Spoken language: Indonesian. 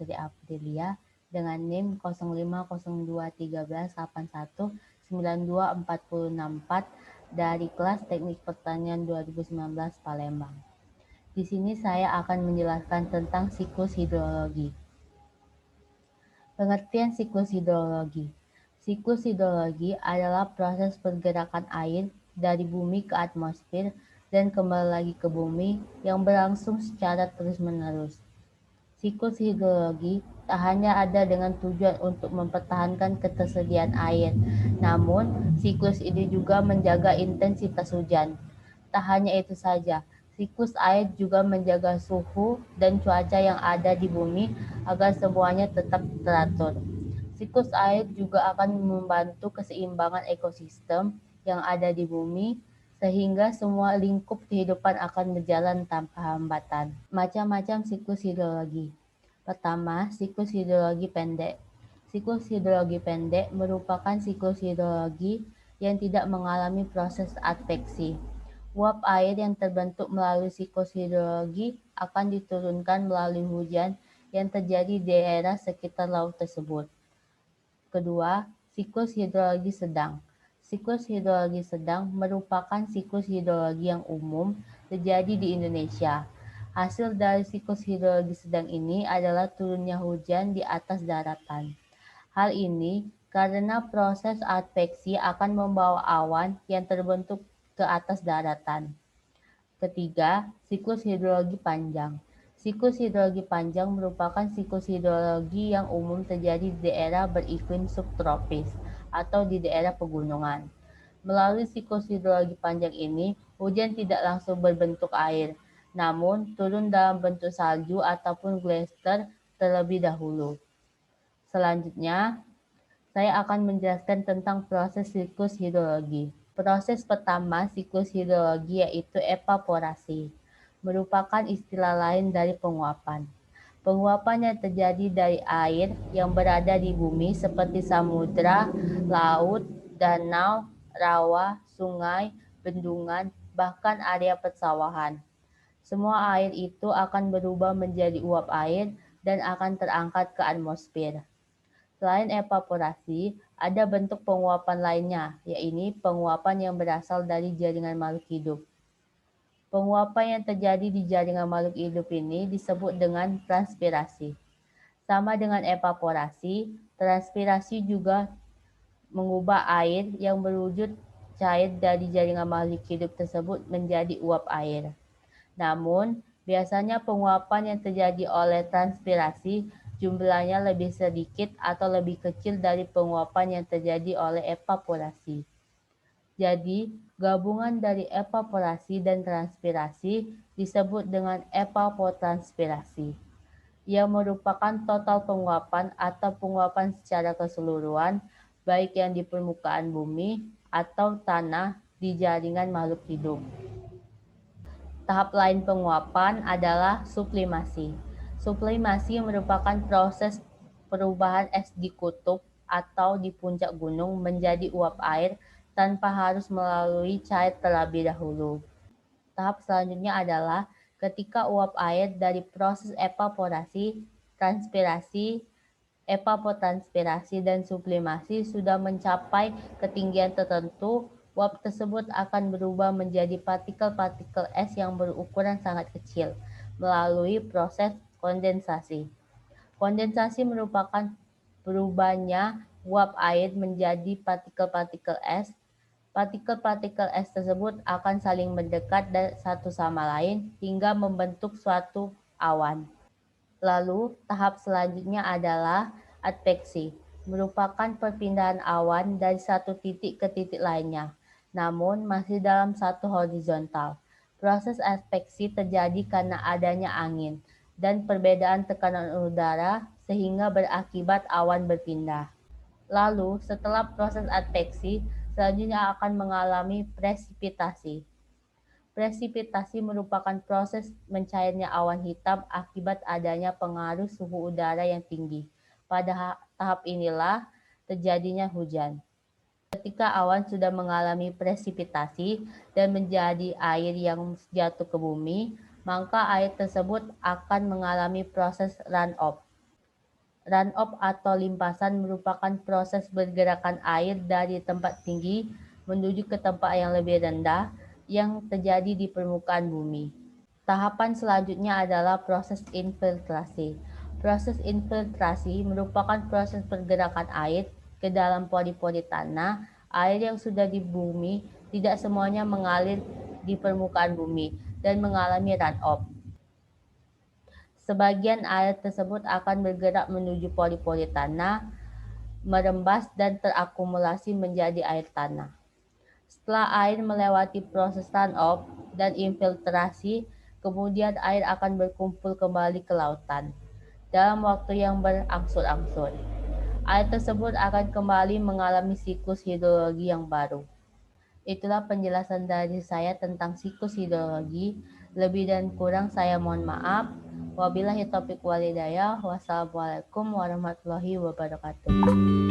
Putri Aprilia dengan NIM 050213819246 dari kelas Teknik Pertanian 2019 Palembang. Di sini saya akan menjelaskan tentang siklus hidrologi. Pengertian siklus hidrologi. Siklus hidrologi adalah proses pergerakan air dari bumi ke atmosfer dan kembali lagi ke bumi yang berlangsung secara terus-menerus. Siklus hidrologi tak hanya ada dengan tujuan untuk mempertahankan ketersediaan air, namun siklus ini juga menjaga intensitas hujan. Tak hanya itu saja, siklus air juga menjaga suhu dan cuaca yang ada di bumi agar semuanya tetap teratur. Siklus air juga akan membantu keseimbangan ekosistem yang ada di bumi, sehingga semua lingkup kehidupan akan berjalan tanpa hambatan. Macam-macam siklus hidrologi. Pertama, siklus hidrologi pendek. Siklus hidrologi pendek merupakan siklus hidrologi yang tidak mengalami proses adveksi. Uap air yang terbentuk melalui siklus hidrologi akan diturunkan melalui hujan yang terjadi di daerah sekitar laut tersebut. Kedua, siklus hidrologi sedang. Siklus hidrologi sedang merupakan siklus hidrologi yang umum terjadi di Indonesia. Hasil dari siklus hidrologi sedang ini adalah turunnya hujan di atas daratan. Hal ini karena proses adveksi akan membawa awan yang terbentuk ke atas daratan. Ketiga, siklus hidrologi panjang. Siklus hidrologi panjang merupakan siklus hidrologi yang umum terjadi di daerah beriklim subtropis atau di daerah pegunungan. Melalui siklus hidrologi panjang ini, hujan tidak langsung berbentuk air, namun turun dalam bentuk salju ataupun gletser terlebih dahulu. Selanjutnya, saya akan menjelaskan tentang proses siklus hidrologi. Proses pertama siklus hidrologi yaitu evaporasi, merupakan istilah lain dari penguapan. Penguapan yang terjadi dari air yang berada di bumi seperti samudra, laut, danau, rawa, sungai, bendungan, bahkan area persawahan. Semua air itu akan berubah menjadi uap air dan akan terangkat ke atmosfer. Selain evaporasi, ada bentuk penguapan lainnya, yaitu penguapan yang berasal dari jaringan makhluk hidup. Penguapan yang terjadi di jaringan makhluk hidup ini disebut dengan transpirasi. Sama dengan evaporasi, transpirasi juga mengubah air yang berwujud cair dari jaringan makhluk hidup tersebut menjadi uap air. Namun, biasanya penguapan yang terjadi oleh transpirasi jumlahnya lebih sedikit atau lebih kecil dari penguapan yang terjadi oleh evaporasi. Jadi, gabungan dari evaporasi dan transpirasi disebut dengan evapotranspirasi, yang merupakan total penguapan atau penguapan secara keseluruhan, baik yang di permukaan bumi atau tanah di jaringan makhluk hidup. Tahap lain penguapan adalah sublimasi. Sublimasi merupakan proses perubahan es di kutub atau di puncak gunung menjadi uap air tanpa harus melalui cair terlebih dahulu. Tahap selanjutnya adalah ketika uap air dari proses evaporasi, transpirasi, evapotranspirasi, dan sublimasi sudah mencapai ketinggian tertentu, uap tersebut akan berubah menjadi partikel-partikel es yang berukuran sangat kecil melalui proses kondensasi. Kondensasi merupakan berubahnya uap air menjadi partikel-partikel es. Partikel-partikel es tersebut akan saling mendekat satu sama lain hingga membentuk suatu awan. Lalu, tahap selanjutnya adalah adveksi, merupakan perpindahan awan dari satu titik ke titik lainnya, namun masih dalam satu horizontal. Proses adveksi terjadi karena adanya angin dan perbedaan tekanan udara sehingga berakibat awan berpindah. Lalu, setelah proses adveksi, selanjutnya akan mengalami presipitasi. Presipitasi merupakan proses mencairnya awan hitam akibat adanya pengaruh suhu udara yang tinggi. Pada tahap inilah terjadinya hujan. Ketika awan sudah mengalami presipitasi dan menjadi air yang jatuh ke bumi, maka air tersebut akan mengalami proses runoff. Runoff atau limpasan merupakan proses bergerakan air dari tempat tinggi menuju ke tempat yang lebih rendah yang terjadi di permukaan bumi. Tahapan selanjutnya adalah proses infiltrasi. Proses infiltrasi merupakan proses pergerakan air ke dalam pori-pori tanah. Air yang sudah di bumi tidak semuanya mengalir di permukaan bumi dan mengalami runoff. Sebagian air tersebut akan bergerak menuju pori-pori tanah, merembas dan terakumulasi menjadi air tanah. Setelah air melewati proses runoff dan infiltrasi, kemudian air akan berkumpul kembali ke lautan dalam waktu yang berangsur-angsur. Air tersebut akan kembali mengalami siklus hidrologi yang baru. Itulah penjelasan dari saya tentang siklus hidrologi. Lebih dan kurang saya mohon maaf. Wabillahi taufiq walhidayah. Wassalamualaikum warahmatullahi wabarakatuh.